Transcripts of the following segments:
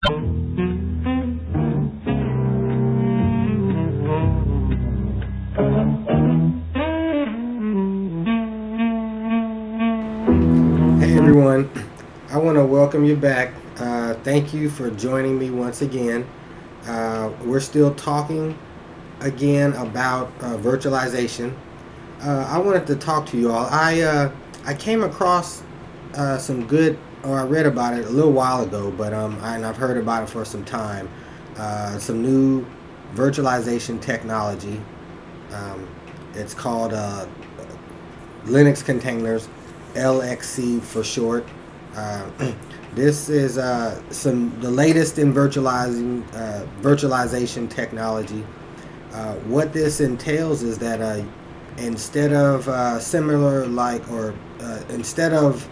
Hey everyone, I want to welcome you back. Thank you for joining me once again. We're still talking again about virtualization. I wanted to talk to you all. I came across some good, or I read about it a little while ago, but and I've heard about it for some time. Some new virtualization technology. Um, it's called Linux containers, LXC for short. Uh, this is the latest in virtualization technology. What this entails is that instead of instead of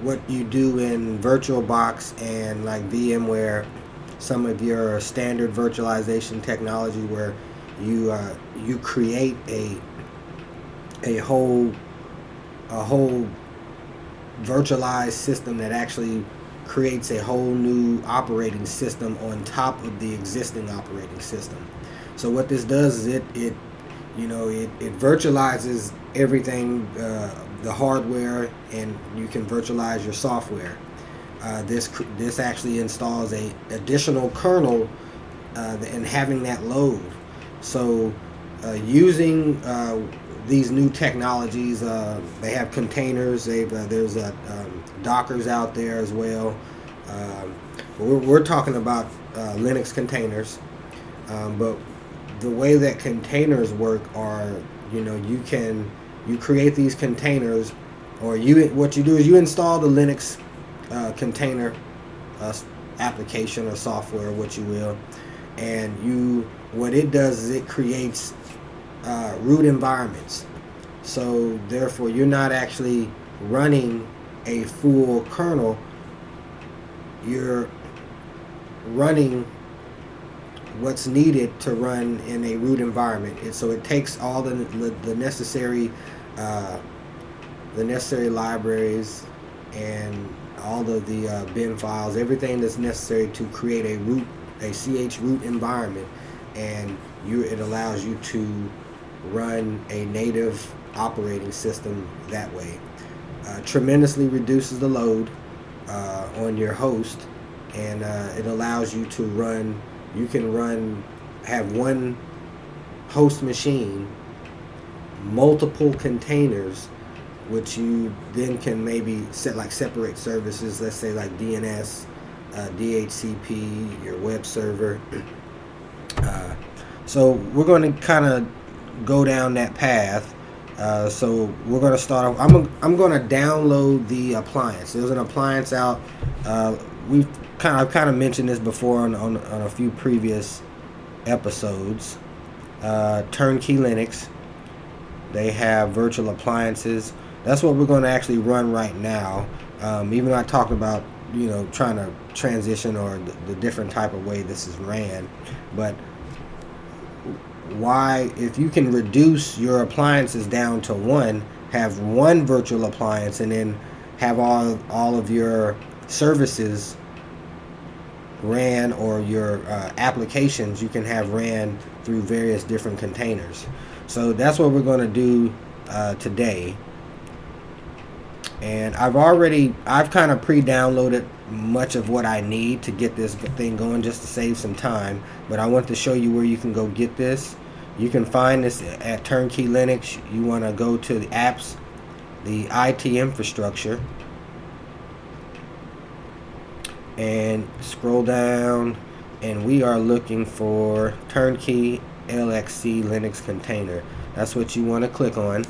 what you do in VirtualBox and like VMware, some of your standard virtualization technology where you create a whole virtualized system that actually creates a whole new operating system on top of the existing operating system. So what this does is it virtualizes everything, the hardware, and you can virtualize your software. This actually installs a additional kernel and having that load. So using these new technologies, they have containers. There's Dockers out there as well. We're talking about Linux containers, but the way that containers work are, you create these containers, or what you do is you install the Linux container application or software, what you will, and what it does is it creates root environments. So therefore you're not actually running a full kernel, you're running what's needed to run in a root environment. So it takes all the necessary libraries and all of the bin files, everything that's necessary to create a ch root environment, and it allows you to run a native operating system that way. Tremendously reduces the load on your host, and it allows you to have one host machine, multiple containers, which you then can maybe separate services, let's say like DNS, DHCP, your web server. So we're going to kind of go down that path. So we're going to start off. I'm going to download the appliance. There's an appliance out. I've kind of mentioned this before on a few previous episodes. Turnkey Linux. They have virtual appliances. That's what we're going to actually run right now. Even though I talked about trying to transition or the different type of way this is ran, but if you can reduce your appliances down to one, have one virtual appliance, and then have all of your services ran, or your applications you can have ran through various different containers. So that's what we're going to do today. And I've kind of pre-downloaded much of what I need to get this thing going, just to save some time, but I want to show you where you can go get this. You can find this at Turnkey Linux. You want to go to the apps, the IT infrastructure, and scroll down, and we are looking for Turnkey LXC Linux container. That's what you want to click on,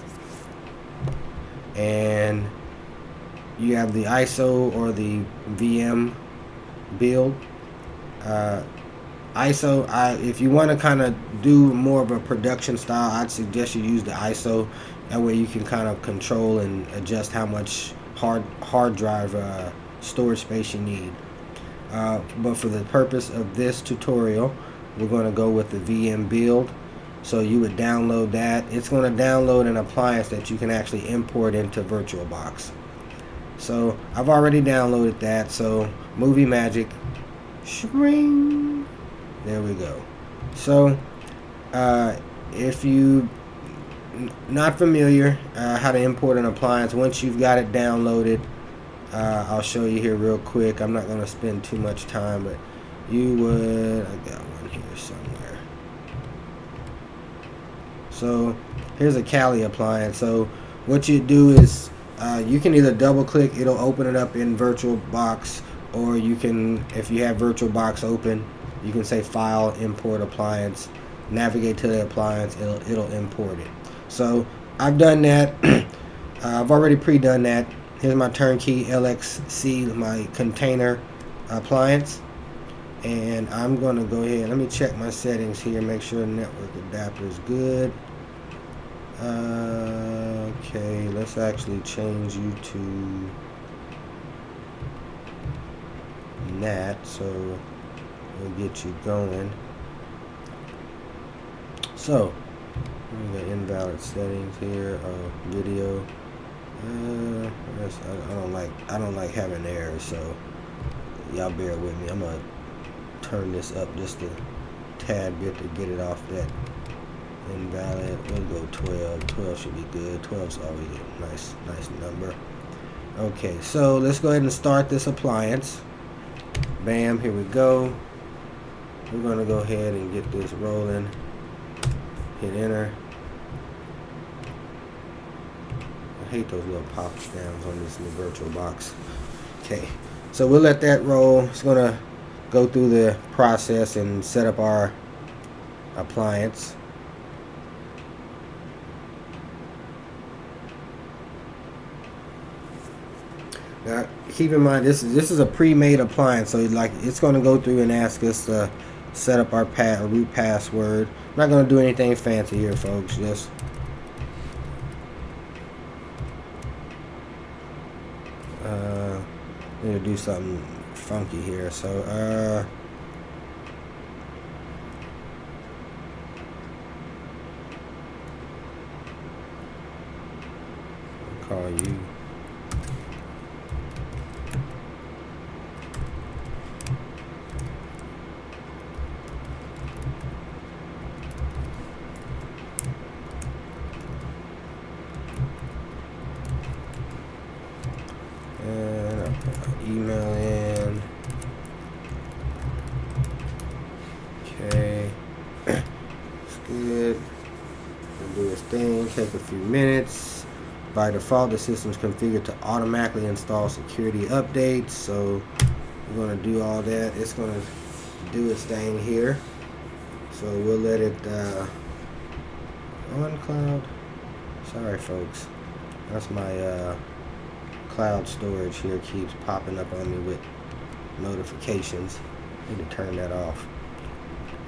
and you have the ISO or the VM build. ISO, if you want to kind of do more of a production style, I'd suggest you use the ISO. That way you can kind of control and adjust how much hard drive storage space you need. But for the purpose of this tutorial, we're going to go with the VM build. So you would download that. It's going to download an appliance that you can actually import into VirtualBox. So I've already downloaded that. So Movie Magic, Shring. There we go. So if you not familiar how to import an appliance, once you've got it downloaded, I'll show you here real quick. I'm not going to spend too much time, but you would, I got one here somewhere. So here's a Cali appliance. So what you do is you can either double click, it'll open it up in VirtualBox, or you can, if you have VirtualBox open, you can say File, Import Appliance, navigate to the appliance, it'll import it. So I've done that. I've already pre-done that. Here's my Turnkey LXC, my container appliance, and I'm going to go ahead. Let me check my settings here, make sure the network adapter is good. Okay, let's actually change you to NAT, so we'll get you going. So we got invalid settings here. Video. I don't like having errors, so y'all bear with me. I'm gonna turn this up just a tad bit to get it off that invalid. We'll go 12. 12 should be good. 12's always a nice number. Okay, so let's go ahead and start this appliance. Bam, here we go. We're gonna go ahead and get this rolling. Hit enter. I hate those little pop downs on this new VirtualBox. Okay, so we'll let that roll. It's gonna go through the process and set up our appliance. Now, keep in mind this is a pre-made appliance, so like it's gonna go through and ask us to set up our root password. I'm not gonna do anything fancy here, folks. Just need to do something funky here. So I'll call you. And I'll put my email in. Okay. It's good. It'll do its thing. Take a few minutes. By default, the system is configured to automatically install security updates. So we're going to do all that. It's going to do its thing here. So we'll let it on cloud. Sorry, folks. That's my cloud storage here keeps popping up on me with notifications. Need to turn that off.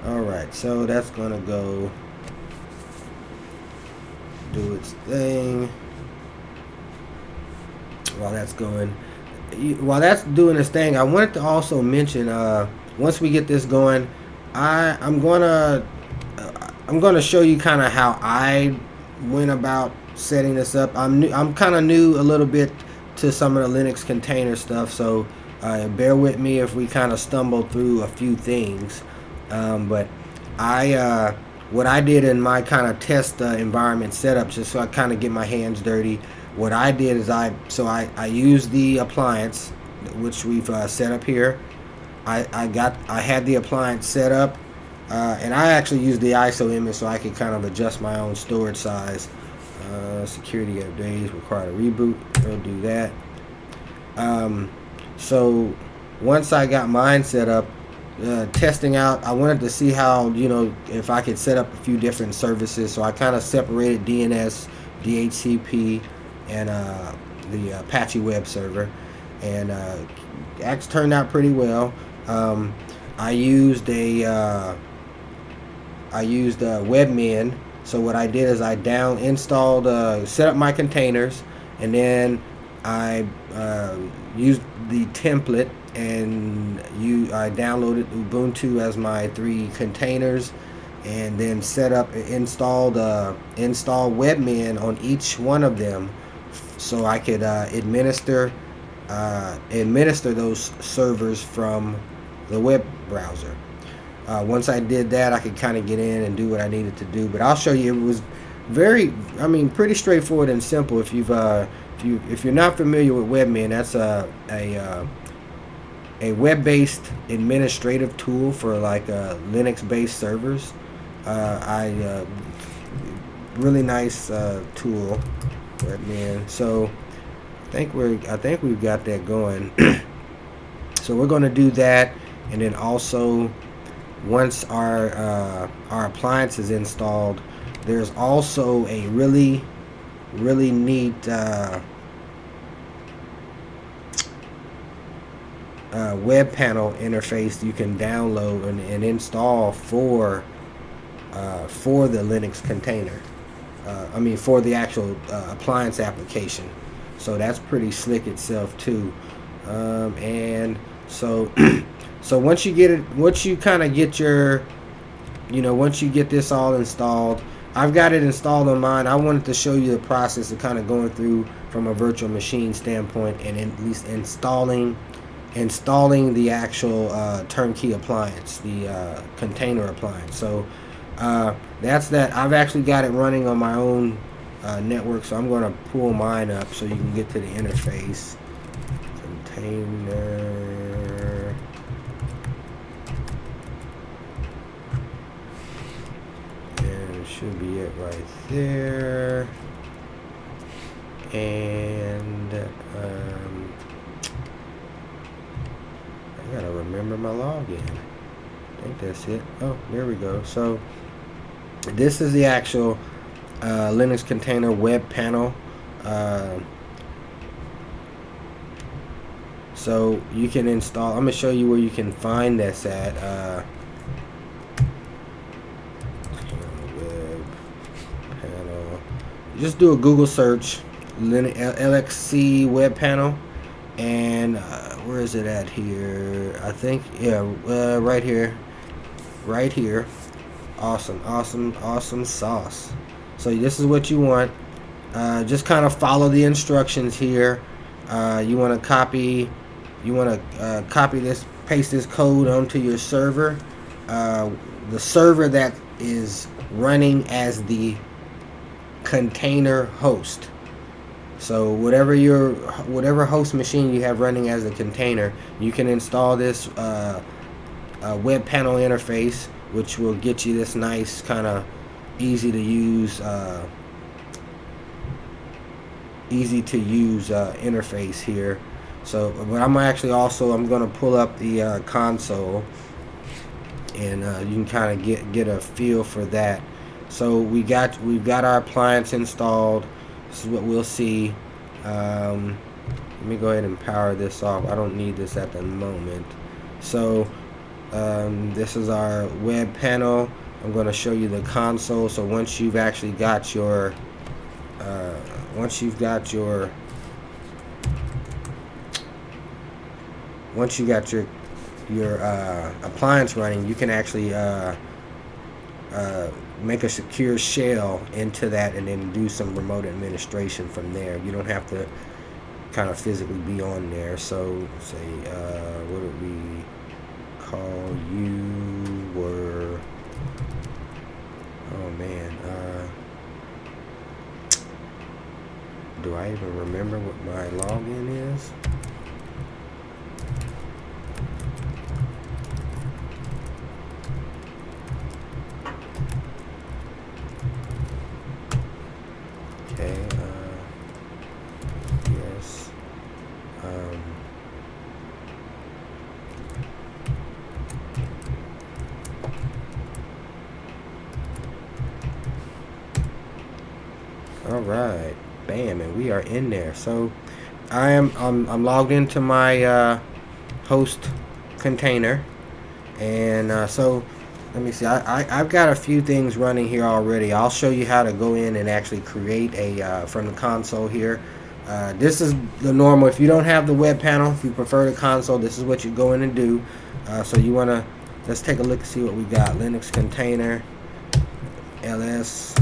Alright, so that's gonna go do its thing. While that's doing its thing, I wanted to also mention once we get this going, I'm gonna show you kind of how I went about setting this up. I'm kind of new a little bit to some of the Linux container stuff, so bear with me if we kind of stumble through a few things. But what I did in my kind of test environment setup, just so I kind of get my hands dirty, what I did is I used the appliance, which we've set up here. I had the appliance set up, and I actually used the ISO image so I could kind of adjust my own storage size. Security updates require a reboot. We'll do that. So once I got mine set up, testing out, I wanted to see how, if I could set up a few different services. So I kind of separated DNS, DHCP, and the Apache web server, and it turned out pretty well. I used Webmin. So what I did is I installed, set up my containers, and then I used the template, and I downloaded Ubuntu as my 3 containers, and then installed Webmin on each one of them, so I could administer those servers from the web browser. Once I did that, I could kind of get in and do what I needed to do. But I'll show you. It was pretty straightforward and simple. If you're not familiar with Webmin, that's a web-based administrative tool for like Linux-based servers. Really nice tool, Webmin. So I think we've got that going. So we're going to do that, and then also once our appliance is installed, there's also a really neat web panel interface you can download and install for the Linux container. For the actual appliance application. So that's pretty slick itself too. And so so once you get once you get this all installed, I've got it installed on mine. I wanted to show you the process of kind of going through from a virtual machine standpoint, and at least installing the actual turnkey appliance, the container appliance. So that's that. I've actually got it running on my own network, so I'm going to pull mine up so you can get to the interface. Container. And it should be it right there. And I gotta remember my login. I think that's it. Oh, there we go. So this is the actual Linux container web panel. So you can install. I'm gonna show you where you can find this at. Web panel. You just do a Google search, LXC web panel, and where is it at here? I think right here. Awesome sauce. So this is what you want. Just kind of follow the instructions here. You want to copy this, paste this code onto your server. The server that is running as the container host. So whatever host machine you have running as a container, you can install this web panel interface, which will get you this nice kind of easy to use interface here. So, but I'm going to pull up the console, and you can kind of get a feel for that. So we've got our appliance installed. This is what we'll see. Let me go ahead and power this off. I don't need this at the moment. So this is our web panel. I'm going to show you the console. So once you've actually got your appliance running, you can actually make a secure shell into that and then do some remote administration from there. You don't have to kind of physically be on there. So say what did we call you were, oh man, do I even remember what my login is? Okay, yes. All right, bam, and we are in there. So I'm logged into my host container, and so let me see. I've got a few things running here already. I'll show you how to go in and actually create a from the console here. This is the normal. If you don't have the web panel, if you prefer the console, this is what you go in and do. So you want to, let's take a look and see what we got. Linux container, ls.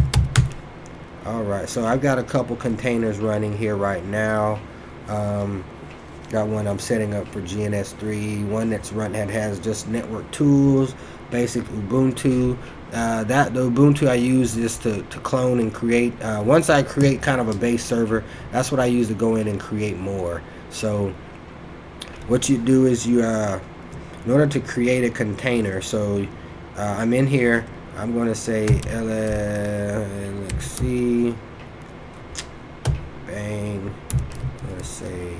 All right. So I've got a couple containers running here right now. Got one I'm setting up for GNS3, one that's that has just network tools, basic Ubuntu. The Ubuntu I use is to clone and create. Once I create kind of a base server, that's what I use to go in and create more. So what you do is you, in order to create a container, so I'm in here, I'm going to say LXC, bang, I'm going to say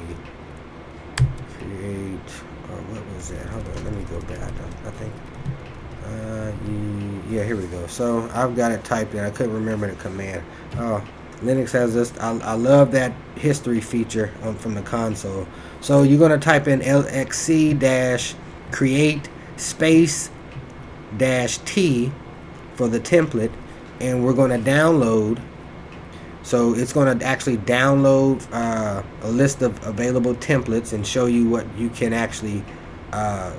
create, or what was that? Hold on, let me go back. I think, yeah, here we go. So I've got it typed in. I couldn't remember the command. Oh, Linux has this. I love that history feature from the console. So you're going to type in LXC-create space -T for the template, and we're going to download. So it's going to actually download a list of available templates and show you what you can actually,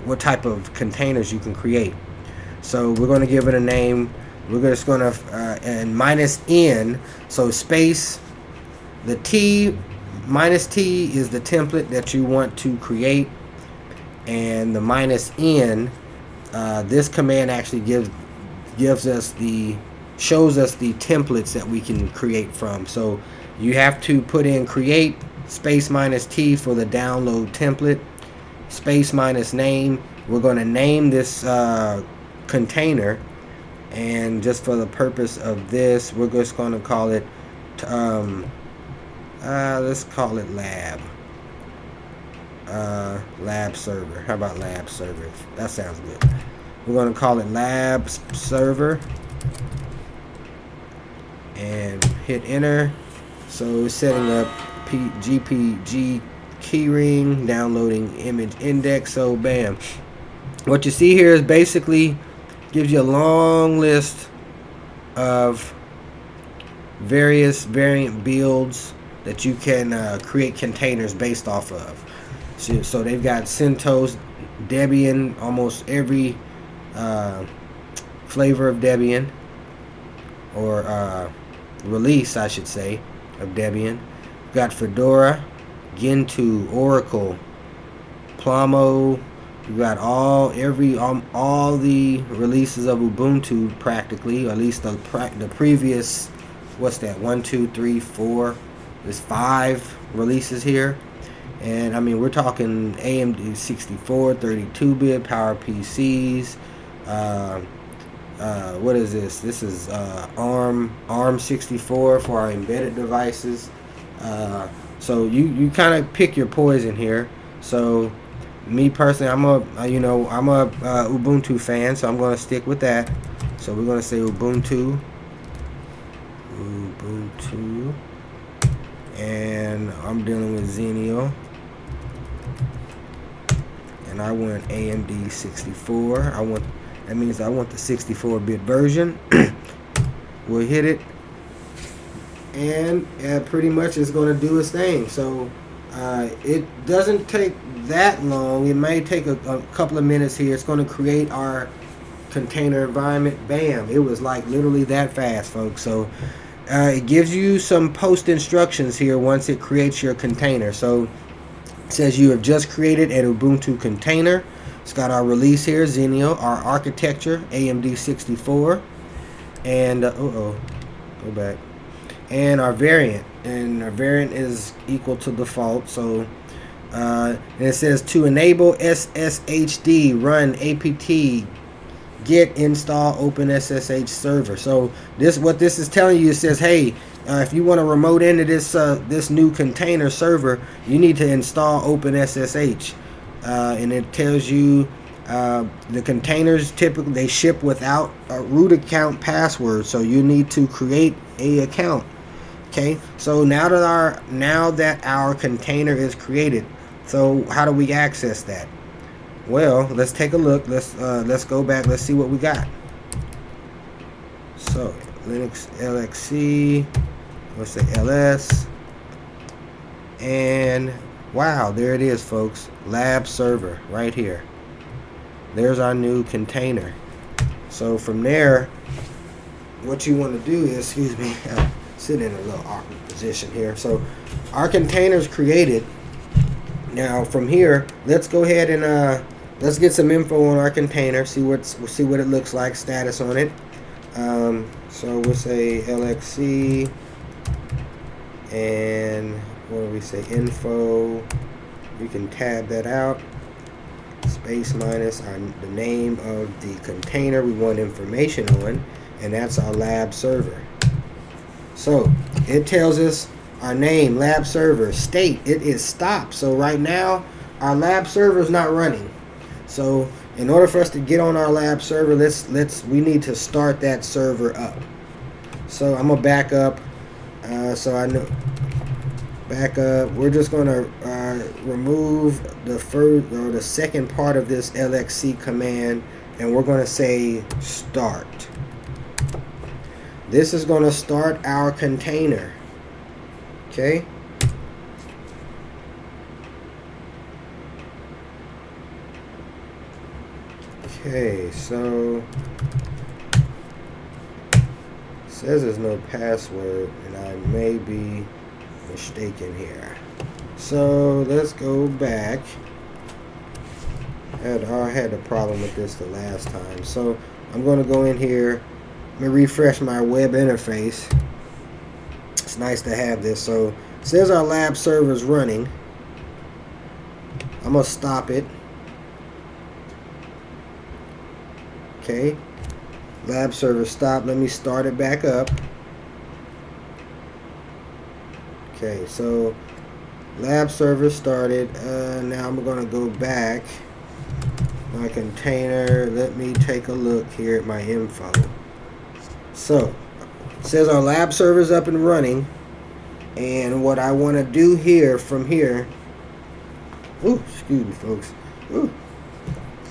what type of containers you can create. So we're going to give it a name. We're just going to, and -N, so space, the T, -T is the template that you want to create, and the -N, this command actually shows us the templates that we can create from. So you have to put in create space -T for the download template, space -name. We're going to name this container, and just for the purpose of this, we're just going to call it let's call it lab server. How about lab server? That sounds good. We're going to call it lab server and hit enter. So it's setting up GPG keyring, downloading image index. So bam, what you see here is basically gives you a long list of various variant builds that you can create containers based off of. So they've got CentOS, Debian, almost every flavor of Debian, or release, I should say, of Debian. We've got Fedora, Gentoo, Oracle, Plomo. We've got all the releases of Ubuntu practically, or at least the previous, what's that, 1, 2, 3, 4, there's 5 releases here. And I mean, we're talking AMD 64, 32-bit, Power PCs, what is this? This is ARM 64 for our embedded devices. So you kind of pick your poison here. So me personally, I'm a Ubuntu fan, so I'm going to stick with that. So we're going to say Ubuntu, and I'm dealing with Xenio, and I want AMD 64. That means I want the 64-bit version. We'll hit it, and pretty much it's going to do its thing. So it doesn't take that long. It may take a couple of minutes here. It's going to create our container environment. Bam, it was like literally that fast, folks. So it gives you some post instructions here once it creates your container. So it says you have just created an Ubuntu container. It's got our release here, Xenio, our architecture, AMD 64, and go back, and our variant, and our variant is equal to default. So and it says to enable SSHD, run apt get install OpenSSH server. So what this is telling you, it says, hey, if you want to remote into this new container server, you need to install OpenSSH. And it tells you the containers typically they ship without a root account password, so you need to create a account. Okay, so now that our container is created, so how do we access that? Well, let's take a look. Let's go back. Let's see what we got. So Linux LXC, let's say LS, and wow, there it is, folks. Lab server right here. There's our new container. So from there, what you want to do is, excuse me, I'm sitting in a little awkward position here. So our container is created, Now from here, let's go ahead and let's get some info on our container. We'll see what it looks like. Status on it. So we'll say LXC, and what do we say? Info. We can tab that out. Space minus the name of the container we want information on, and that's our lab server. So it tells us our name, lab server, state, it is stopped. So right now our lab server is not running. So in order for us to get on our lab server, we need to start that server up. So I'm gonna back up. We're just gonna remove the second part of this LXC command, and we're gonna say start. This is gonna start our container. Okay. Okay, so it says there's no password, and I may be mistaken here. So let's go back. I had a problem with this the last time. So I'm going to go in here. Let me refresh my web interface. It's nice to have this. So it says our lab server is running. I'm going to stop it. Okay. Lab server stopped. Let me start it back up. Okay, so lab server started. Now I'm going to go back. My container. Let me take a look here at my info. So it says our lab server is up and running, and what I want to do here from here. Ooh, excuse me, folks. Ooh.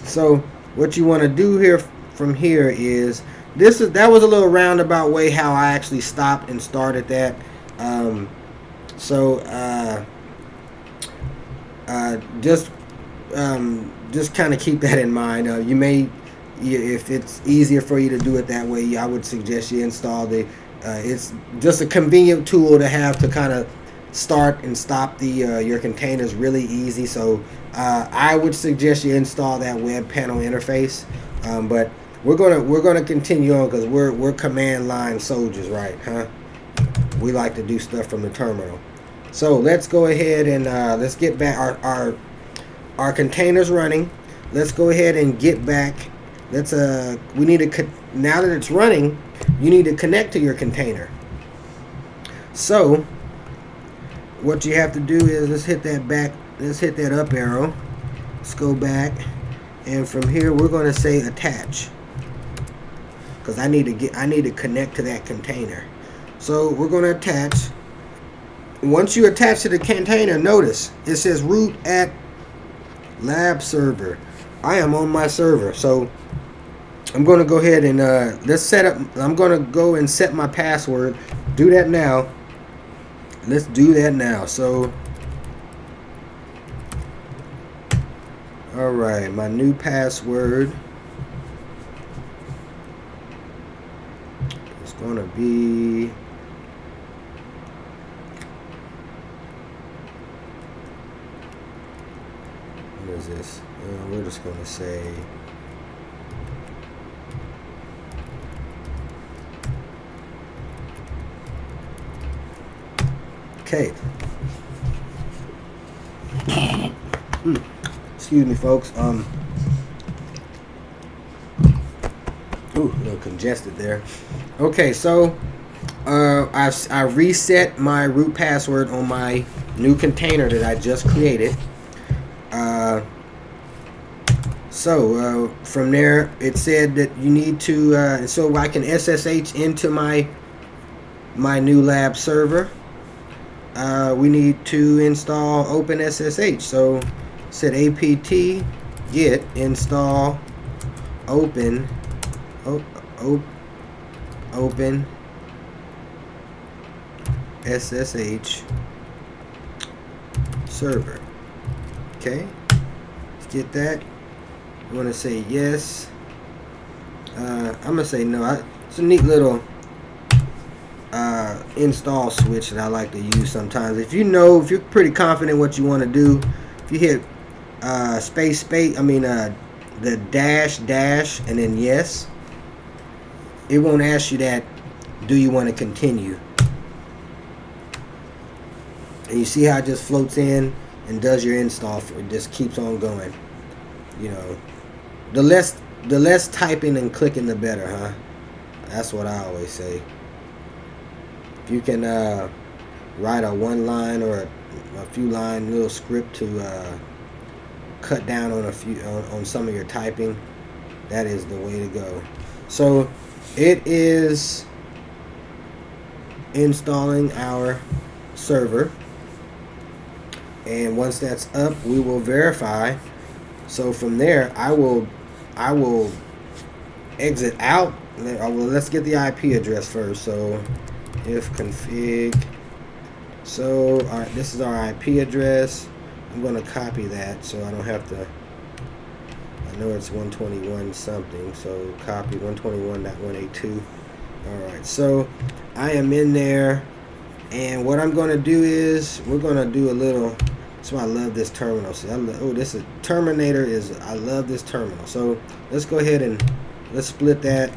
So what you want to do here from here is that was a little roundabout way how I actually stopped and started that. Just kind of keep that in mind. If it's easier for you to do it that way, I would suggest you install it's just a convenient tool to have to kind of start and stop your containers really easy. So I would suggest you install that web panel interface. But we're gonna continue on because we're command line soldiers, right? Huh? We like to do stuff from the terminal. So let's go ahead and let's get back. Our container's running. Let's go ahead and get back. We need to, now that it's running, you need to connect to your container. So what you have to do is let's hit that up arrow. Let's go back, and from here we're going to say attach, because I need to connect to that container. So we're going to attach. Once you attach to the container, notice it says root at lab server. I am on my server, so I'm going to go ahead and I'm going to go and set my password. Do that now. Let's do that now. So all right, my new password is going to be this. We're just going to say okay. Excuse me, folks. Ooh, a little congested there. Okay, so I reset my root password on my new container that I just created. So from there, it said that you need to, so I can SSH into my new lab server. We need to install OpenSSH. So it said apt get install open SSH server. Okay, let's get that. I'm going to say yes. I'm going to say no. It's a neat little install switch that I like to use sometimes. If you're pretty confident what you want to do, if you hit space, the dash, and then yes, it won't ask you that, do you want to continue? And you see how it just floats in and does your install, it just keeps on going. You know, the less typing and clicking, the better, huh? That's what I always say. If you can write a one line or a few line little script to cut down on on some of your typing, that is the way to go. So it is installing our server, and once that's up, we will verify. So from there, I will exit out. Well, let's get the IP address first. So if config, so this is our IP address. I'm going to copy that so I don't have to. I know it's 121 something, so copy 121.182. Alright, so I am in there, and what I'm going to do is we're going to do a little. That's why I love this terminal. See, this is Terminator. I love this terminal. So let's go ahead and let's split that.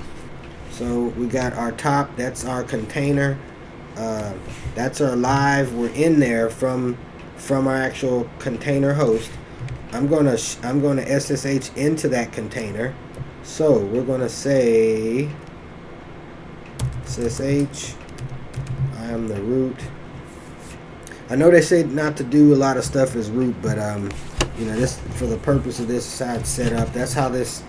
So we got our top. That's our container. That's our live. We're in there from our actual container host. I'm gonna SSH into that container. So we're gonna say SSH. I am the root. I know they say not to do a lot of stuff as root, but you know, this, for the purpose of this side set up, that's how this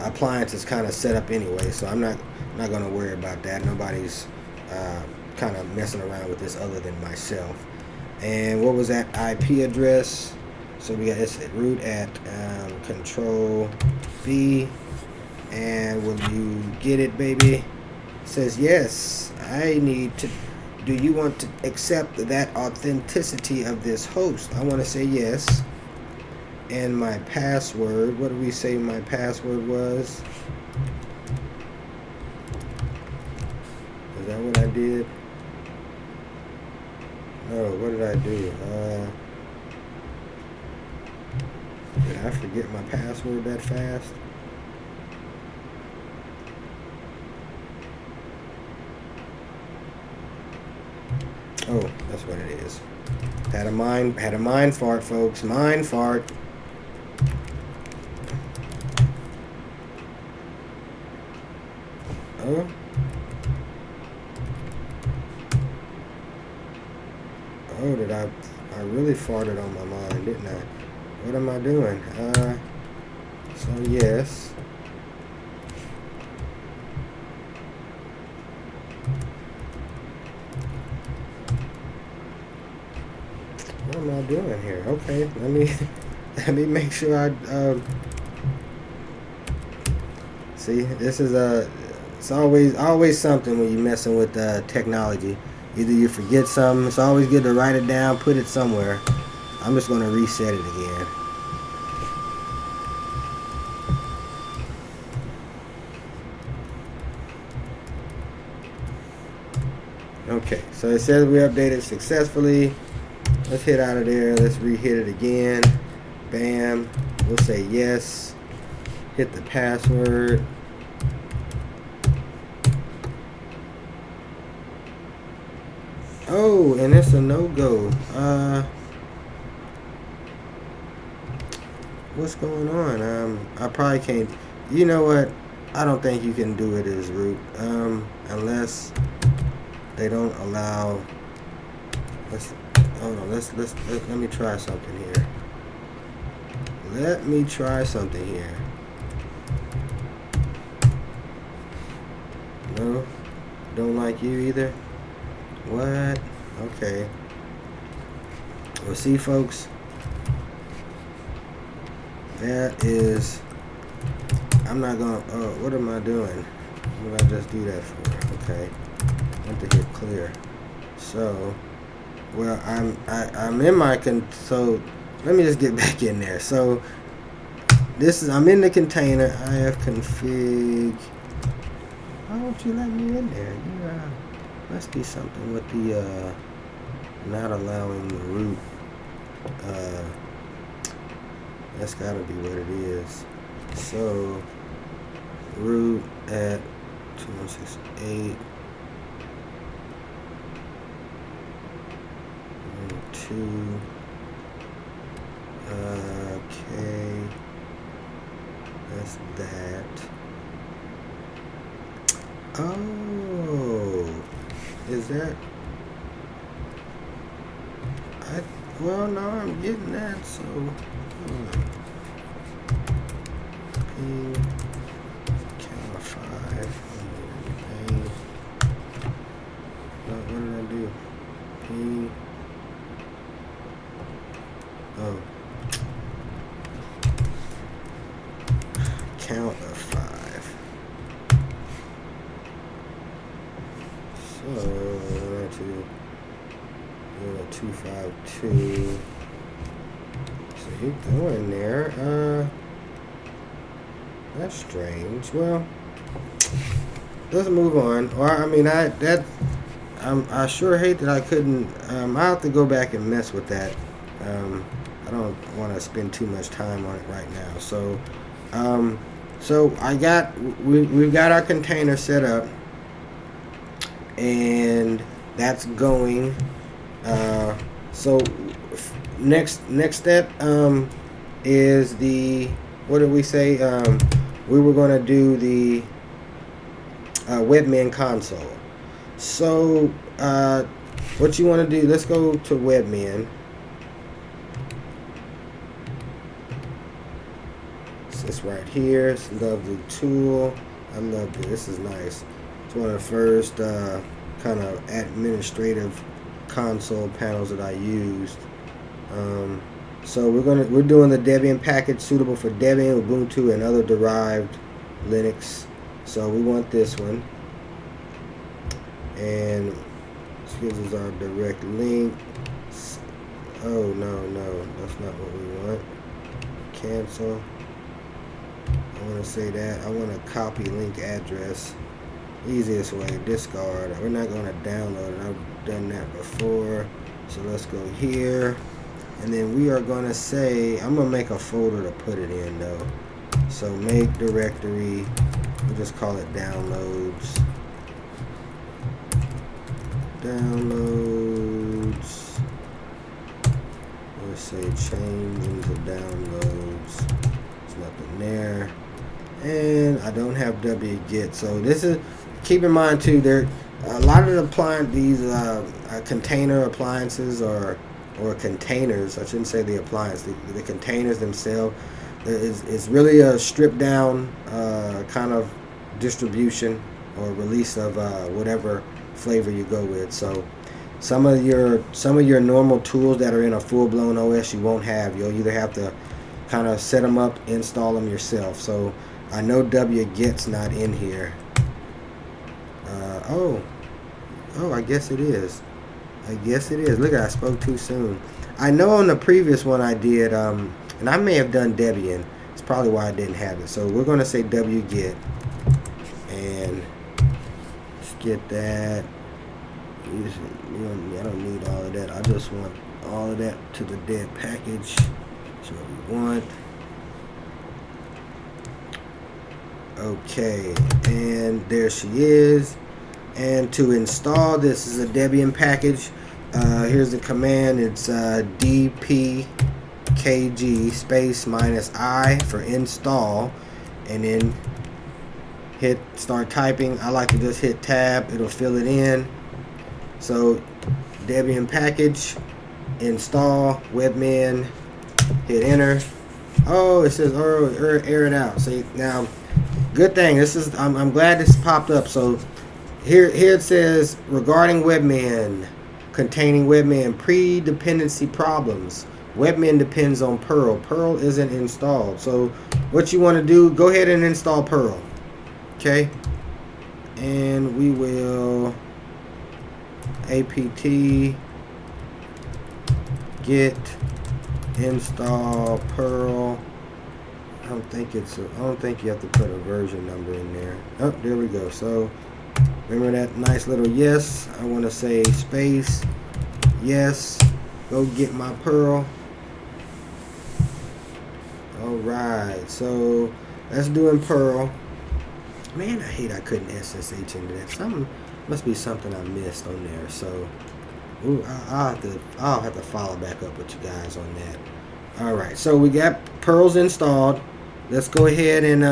appliance is kind of set up anyway. So I'm not going to worry about that. Nobody's kind of messing around with this other than myself. And what was that IP address? So we got this at root at control B, and will you get it, baby? It says yes. I need to. Do you want to accept that authenticity of this host? I want to say yes. And my password, what did we say my password was? Is that what I did? No, what did I do? Did I forget my password that fast? Oh, that's what it is. Had a mind fart, folks. Mind fart. Oh. Oh, did I really farted on my mind, didn't I? What am I doing? So yes. What am I doing here? Okay, let me make sure I see. This is it's always something when you're messing with technology. Either you forget something. It's always good to write it down, put it somewhere. I'm just going to reset it again. Okay, so it says we updated successfully. Let's hit out of there. Let's re-hit it again. Bam. We'll say yes. Hit the password. Oh, and it's a no-go. What's going on? I probably can't. You know what? I don't think you can do it as root. Unless they don't allow. Hold on. Let me try something here. Let me try something here. No, don't like you either. What? Okay. Well, see, folks, that is. I'm not gonna. Oh, what am I doing? What did I just do that for? Okay. I want to hit clear. So, well, I'm in my so. Let me just get back in there. So, this is, I'm in the container. IF config. Why won't you let me in there? You must be something with the not allowing the root That's gotta be what it is. So root at 2168 2. Okay, that's that. Oh, is that? Well, no, I'm getting that. So, P count 5. What did I do? P. Oh, count of 5. So, 252. So you go in there. That's strange. Well, let's move on. Or I mean, I sure hate that I couldn't. I have to go back and mess with that. I don't want to spend too much time on it right now. So, we've got our container set up, and that's going. So next step is the, what did we say? We were going to do the Webmin console. So what you want to do? Let's go to Webmin. It's right here. It's a lovely tool. I love it. This is nice. It's one of the first kind of administrative console panels that I used. So we're doing the Debian package suitable for Debian, Ubuntu, and other derived Linux. So we want this one, and this gives us our direct link. Oh no, that's not what we want. Cancel. I want to say that. I want to copy link address. Easiest way, discard. We're not going to download it. I've done that before. So let's go here. And then we are going to say, I'm going to make a folder to put it in though. So make directory. We'll just call it downloads. Downloads. Let's say change into downloads. There's nothing there. And I don't have wget. So this is, keep in mind too, there a lot of these container appliances or containers. I shouldn't say the appliance. The containers themselves is really a stripped down kind of distribution or release of whatever flavor you go with. So some of your normal tools that are in a full blown OS you won't have. You'll either have to kind of set them up, install them yourself. So I know wget's not in here. Oh, I guess it is. Look, I spoke too soon. I know on the previous one I did, and I may have done Debian. It's probably why I didn't have it. So we're going to say wget, and let's get that. I don't need all of that. I just want all of that to the dead package. That's what we want. Okay, and there she is. And to install this is a Debian package. Here's the command. It's dpkg space -i for install, and then hit start typing. I like to just hit tab. It'll fill it in. So Debian package, install Webmin, hit enter. Oh, it says error it out. See, now good thing this is, I'm glad this popped up. So here it says regarding Webmin, containing Webmin pre-dependency problems. Webmin depends on Perl. Perl isn't installed. So what you want to do, go ahead and install Perl. Okay, and we will apt get install Perl. I don't think you have to put a version number in there. Oh, there we go. So remember that nice little yes. I want to say space yes. Go get my Perl. right, so let's do in Pearl. Man, I hate I couldn't SSH into that. Something must be something I missed on there. So, ooh, I'll have to follow back up with you guys on that. All right, so we got Pearls installed. Let's go ahead and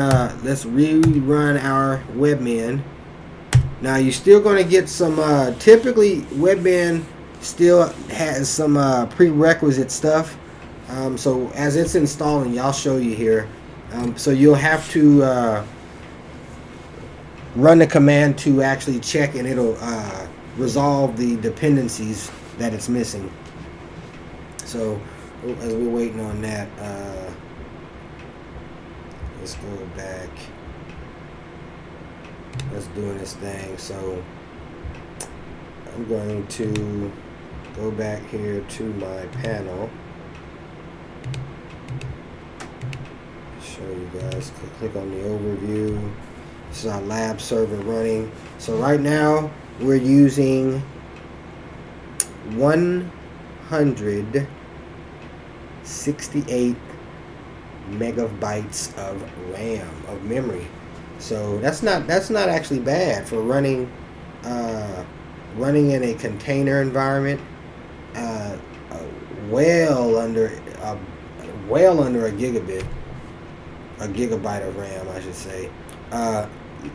let's rerun our Webmin. Now you're still going to get some. Typically, Webmin still has some prerequisite stuff. So as it's installing, I'll show you here. So you'll have to run the command to actually check, and it'll resolve the dependencies that it's missing. So as we're waiting on that, let's go back. Let's do this thing. So I'm going to go back here to my panel. Show you guys. Click on the overview. This is our lab server running. So right now we're using 168 megabytes of RAM, of memory. So that's not actually bad for running running in a container environment. Well under a gigabyte of RAM, I should say.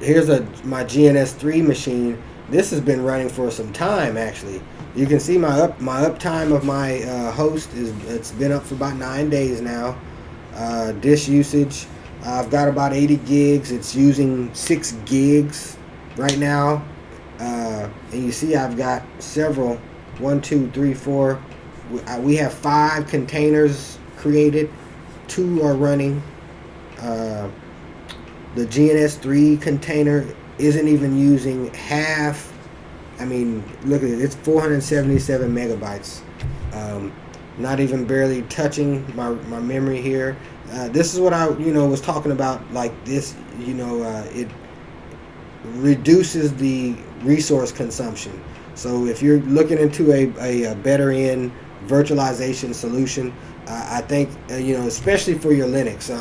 Here's my GNS3 machine. This has been running for some time, actually. You can see my uptime of my host it's been up for about 9 days now. Disk usage, I've got about 80 gigs. It's using 6 gigs right now. And you see I've got several, 1, 2, 3, 4. We have 5 containers created. 2 are running. The GNS3 container isn't even using half. I mean, look at it. It's 477 megabytes. Not even barely touching my memory here. This is what I was talking about. Like this, it reduces the resource consumption. So if you're looking into a better end virtualization solution, I think especially for your Linux.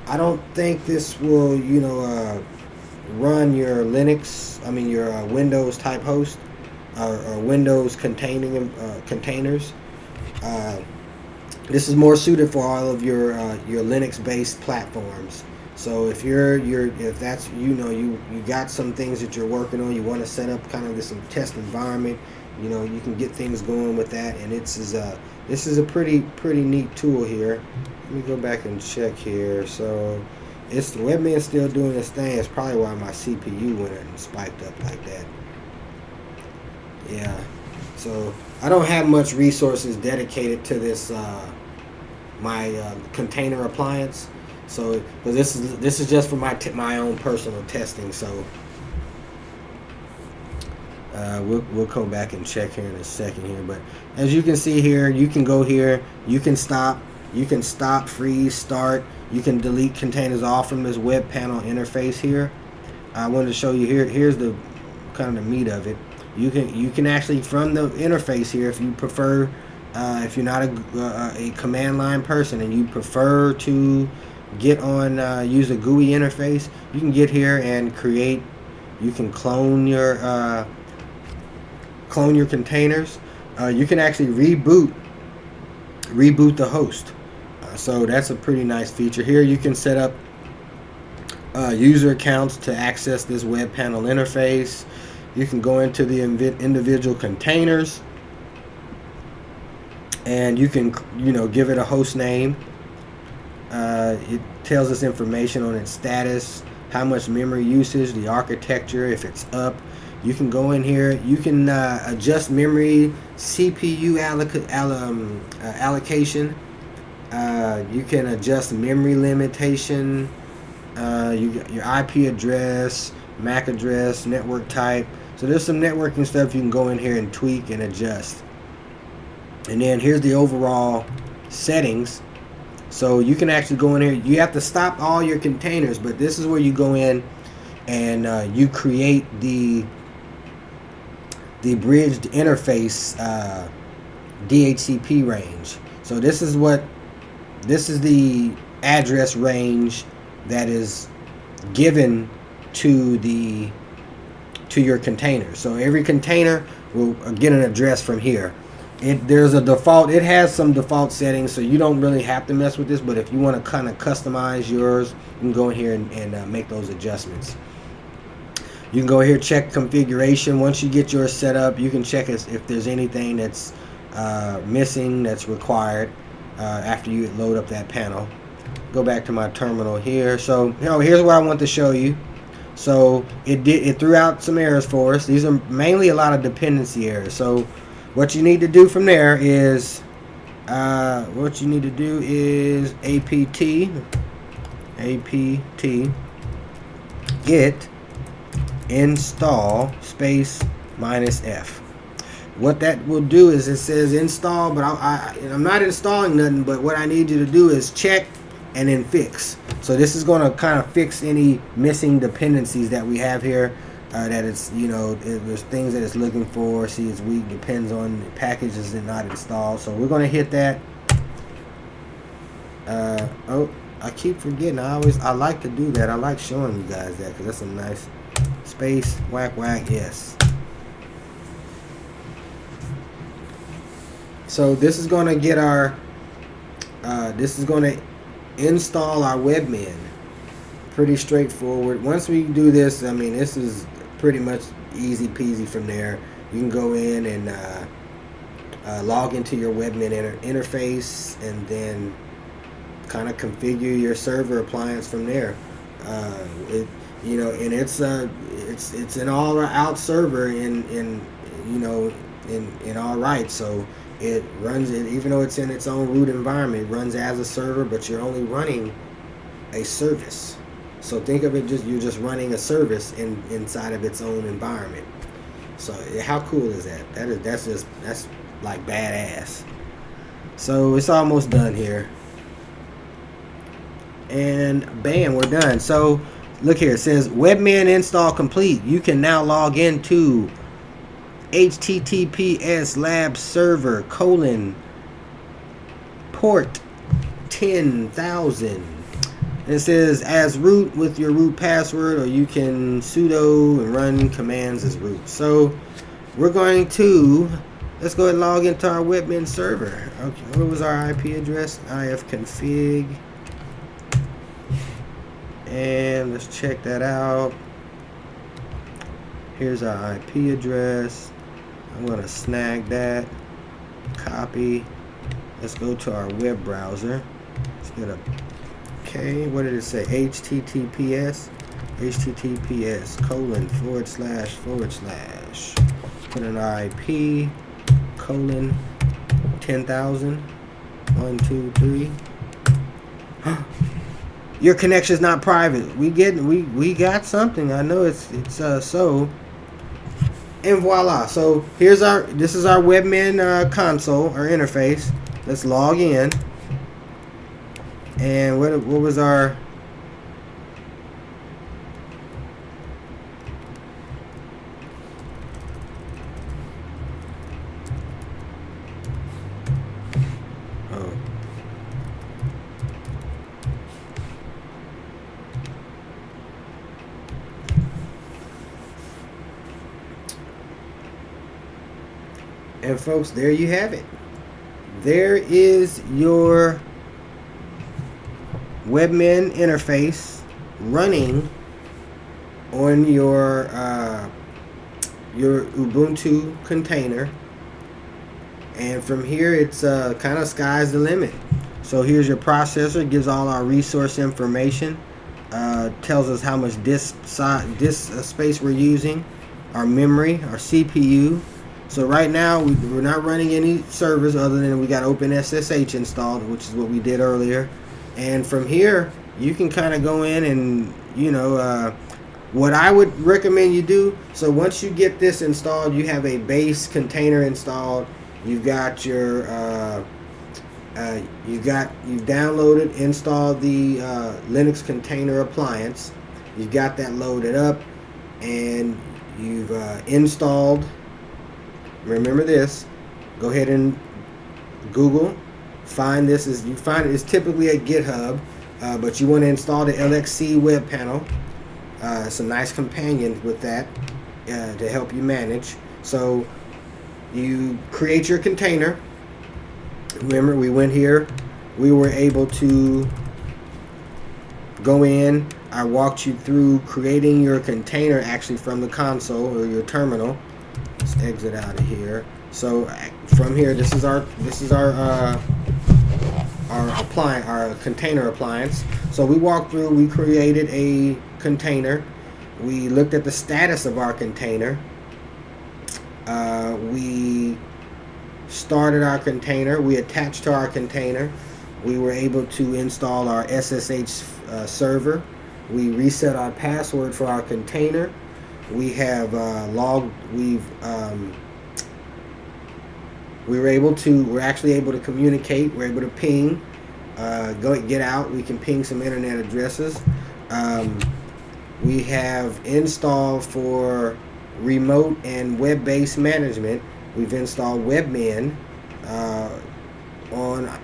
I don't think this will run your Linux. I mean your Windows type host or Windows containing containers. This is more suited for all of your Linux based platforms. So if if that's you got some things that you're working on, you want to set up kind of some test environment, you can get things going with that. And this is a pretty neat tool here. Let me go back and check here. So it's the Webmin still doing this thing. It's probably why my CPU went and spiked up like that. Yeah. So I don't have much resources dedicated to this my container appliance. So because this is just for my own personal testing. So we'll go back and check here in a second here. But as you can see here, you can go here. You can stop, freeze, start. You can delete containers off from this web panel interface here. I wanted to show you here. Here's the kind of the meat of it. You can actually from the interface here, if you prefer, if you're not a command line person and you prefer to get on use a GUI interface, you can get here and create. You can clone your containers. You can actually reboot the host. So that's a pretty nice feature. Here you can set up user accounts to access this web panel interface. You can go into the individual containers and you can give it a host name. It tells us information on its status, how much memory usage, the architecture, if it's up. You can go in here. You can adjust memory, CPU allocation. You can adjust memory limitation. You got your IP address, MAC address, network type. So there's some networking stuff you can go in here and tweak and adjust. And then here's the overall settings. So you can actually go in here. You have to stop all your containers, but this is where you go in and you create the bridged interface DHCP range. So this is the address range that is given to your container. So every container will get an address from here. There's a default. It has some default settings, so you don't really have to mess with this. But if you want to kind of customize yours, you can go in here and make those adjustments. You can go here, check configuration. Once you get yours set up, you can check if there's anything that's missing that's required after you load up that panel. Go back to my terminal here. So here's what I want to show you. So it threw out some errors for us. These are mainly a lot of dependency errors. So what you need to do from there is apt get install space -f. What that will do is it says install, but I'm not installing nothing, but what I need you to do is check and then fix. So this is going to kind of fix any missing dependencies that we have here, that it's, there's things that it's looking for. See, it's weak, depends on the packages that not installed. So we're going to hit that. Oh, I keep forgetting. I like to do that. I like showing you guys that because that's a nice space whack, yes. So this is going to get our this is going to install our Webmin. Pretty straightforward. Once we do this, I mean, this is pretty much easy peasy from there. You can go in and log into your Webmin interface and then kind of configure your server appliance from there. And it's an all-out server in all right. So it runs it, even though it's in its own root environment, it runs as a server, but you're only running a service. So think of it you're just running a service inside of its own environment. So how cool is that? That's like badass. So it's almost done here. And bam, we're done. So look here, it says Webmin install complete. You can now log into https lab server port 10,000. It says as root with your root password, or you can sudo and run commands as root. So we're going to, let's go ahead and log into our Webmin server. Okay, what was our IP address? ifconfig. And let's check that out. Here's our IP address. I'm going to snag that, copy. Let's go to our web browser. Let's get a, okay, what did it say? https // put in our IP 10,000 1 2 3. Your connection is not private. We got something. I know it's so. And voila. So this is our Webmin console or interface. Let's log in. And what was our? Oh. And folks, there you have it. There is your Webmin interface running on your Ubuntu container, and from here it's kind of sky's the limit. So here's your processor. It gives all our resource information, tells us how much disk space we're using, our memory, our CPU. So right now we're not running any servers other than we got OpenSSH installed, which is what we did earlier. And from here you can kind of go in and what I would recommend you do. So once you get this installed, you have a base container installed. You've got your you've downloaded, installed the Linux container appliance. You've got that loaded up, and you've installed. Remember this. Go ahead and Google. Find this. You find it is typically at GitHub. but you want to install the LXC web panel. It's a nice companion with that to help you manage. So you create your container. Remember, we went here, we were able to go in. I walked you through creating your container actually from the console or your terminal. Let's exit out of here. So from here, this is our container appliance. So we walked through, we created a container, we looked at the status of our container, we started our container, we attached to our container, we were able to install our SSH server, we reset our password for our container, we have we're actually able to communicate, we're able to ping, get out, we can ping some internet addresses. We have installed for remote and web-based management. We've installed Webmin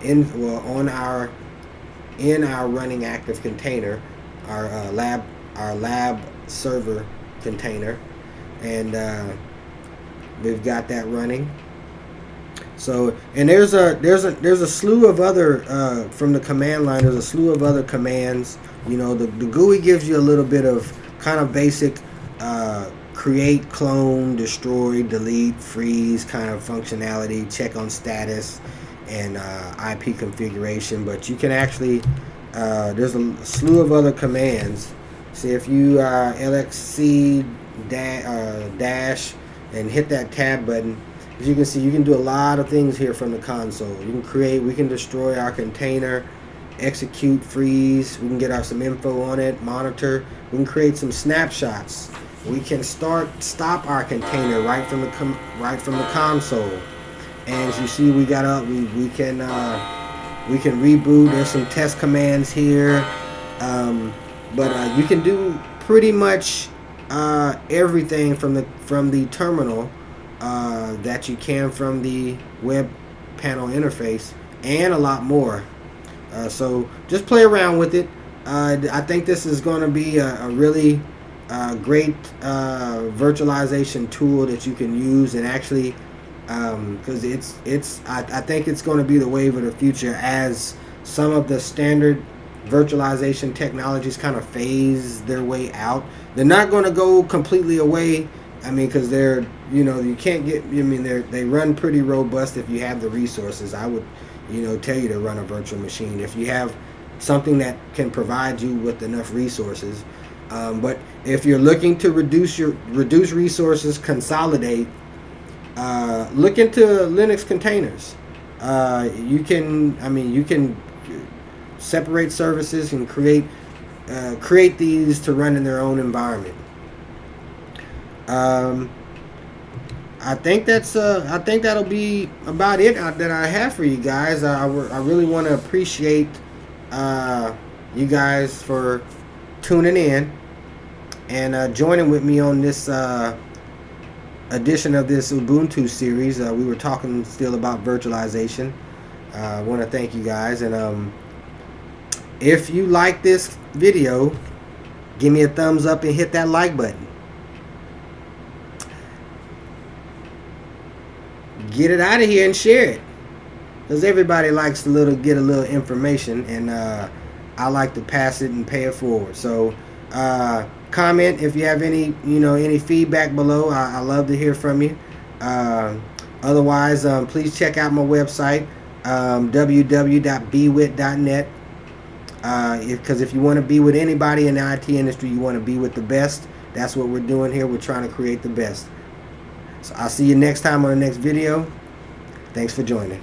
in our running active container, our lab server container, and we've got that running. So, and there's a slew of other from the command line. There's a slew of other commands. You know, the GUI gives you a little bit of kind of basic create, clone, destroy, delete, freeze kind of functionality, check on status, and IP configuration. But you can actually there's a slew of other commands. See, if you LXC dash and hit that tab button, as you can see, you can do a lot of things here from the console. You can create, we can destroy our container, execute, freeze, we can get some info on it, monitor, we can create some snapshots. We can stop our container right from the console. And as you see, we can reboot. There's some test commands here, but you can do pretty much everything from the terminal that you can from the web panel interface, and a lot more. So just play around with it. I think this is going to be a really great virtualization tool that you can use, and actually because I think it's going to be the wave of the future as some of the standard virtualization technologies kind of phase their way out. They're not going to go completely away. I mean, because they're, you can't get, they run pretty robust if you have the resources. I would, tell you to run a virtual machine if you have something that can provide you with enough resources. But if you're looking to reduce resources, consolidate, look into Linux containers. You can separate services and create these to run in their own environment. I think that'll be about it that I have for you guys. I really want to appreciate you guys for tuning in and joining with me on this edition of this Ubuntu series. We were talking still about virtualization. I want to thank you guys, and if you like this video, give me a thumbs up and hit that like button. Get it out of here and share it, because everybody likes to get a little information, and I like to pass it and pay it forward. So comment if you have any feedback below. I love to hear from you. Otherwise, please check out my website, www.bewit.net, because if you want to be with anybody in the IT industry, you want to be with the best. That's what we're doing here. We're trying to create the best. So I'll see you next time on the next video. Thanks for joining.